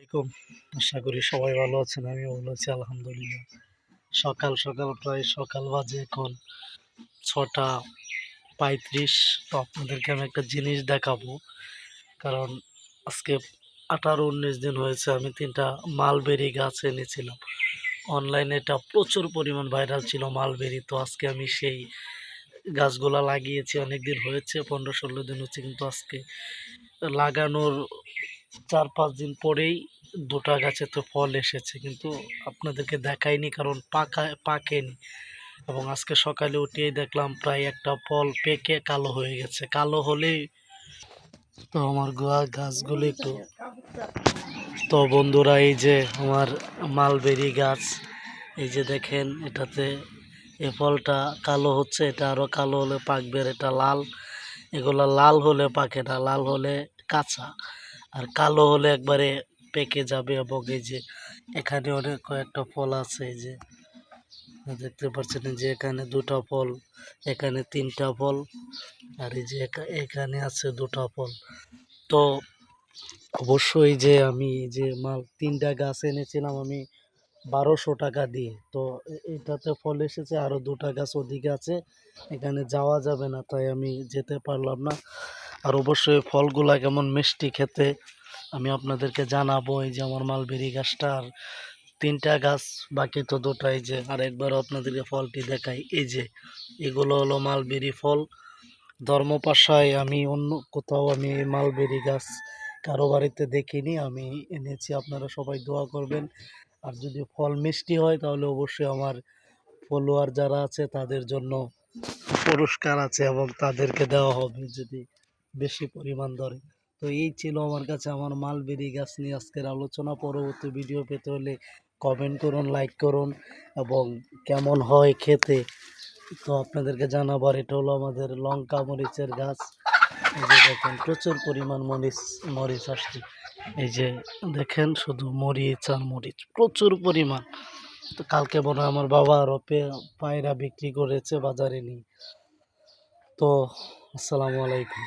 আলাইকুম। আশা করি সবাই ভালো আছেন। আমিও ভালো আছি আলহামদুলিল্লাহ। সকাল, সকাল প্রায় সকাল বাজে এখন ৬টা ৩৫। তো আপনাদেরকে আমি একটা জিনিস দেখাবো। কারণ আজকে ১৮-১৯ দিন হয়েছে আমি ৩টা মালবেরি গাছ এনেছিলাম। অনলাইনে এটা প্রচুর পরিমাণ ভাইরাল ছিল মালবেরি। তো আজকে আমি সেই গাছগুলা লাগিয়েছি। অনেকদিন হয়েছে, ১৫-১৬ দিন হচ্ছে, কিন্তু আজকে লাগানোর ৪-৫ দিন পরেই ২টা গাছে তো ফল এসেছে, কিন্তু আপনাদেরকে দেখাইনি কারণ পাকেনি। এবং আজকে সকালে উঠেই দেখলাম প্রায় একটা ফল পেকে কালো হয়ে গেছে। কালো হলেই তো আমার গাছগুলো একটু, তো বন্ধুরা এই যে আমার মালবেরি গাছ, এই যে দেখেন এটাতে এ ফলটা কালো হচ্ছে, এটা আরও কালো হলে পাকবে। এটা লাল, এগুলো লাল হলে পাকে না, লাল হলে কাঁচা, আর কালো হলে একবারে পেকে যাবে। এবং এই যে এখানে অনেক কয়েকটা ফল আছে, এই যে দেখতে পাচ্ছেন যে এখানে 2টা ফল, এখানে 3টা ফল, আর এই যে এখানে আছে 2টা ফল। তো অবশ্যই যে আমি যে 3টা গাছ এনেছিলাম আমি ১২০০ টাকা দিয়ে। তো এটাতে ফল এসেছে, আরও 2টা গাছ ওদিকে আছে, এখানে যাওয়া যাবে না, তাই আমি যেতে পারলাম না। আর অবশ্যই ফলগুলা কেমন মিষ্টি খেতে আমি আপনাদেরকে জানাবো। এই যে আমার মালবেরি গাছটা, আর 3টা গাছ, বাকি তো 2টা। এই যে আরেকবার আপনাদেরকে ফলটি দেখাই, এই যে এগুলো হলো মালবেরি ফল। ধর্মপাশায় আমি অন্য কোথাও আমি এই মালবেরি গাছ কারো বাড়িতে দেখিনি, আমি এনেছি। আপনারা সবাই দোয়া করবেন। আর যদি ফল মিষ্টি হয় তাহলে অবশ্যই আমার ফলোয়ার যারা আছে তাদের জন্য পুরস্কার আছে এবং তাদেরকে দেওয়া হবে যদি বেশি পরিমাণ ধরে। তো এই ছিল আমার কাছে আমার মালবেরি গাছ নিয়ে আজকের আলোচনা। পরবর্তী ভিডিও পেতে হলে কমেন্ট করুন, লাইক করুন, এবং কেমন হয় খেতে তো আপনাদেরকে জানাবার। এটা হলো আমাদের লঙ্কা মরিচের গাছ। এই যে দেখেন প্রচুর পরিমাণ মরিচ আসছে। এই যে দেখেন শুধু মরিচ আর মরিচ, প্রচুর পরিমাণ। তো কালকে মনে হয় আমার বাবা আরও পায়রা বিক্রি করেছে বাজারে নিয়ে। তো আসসালামু আলাইকুম।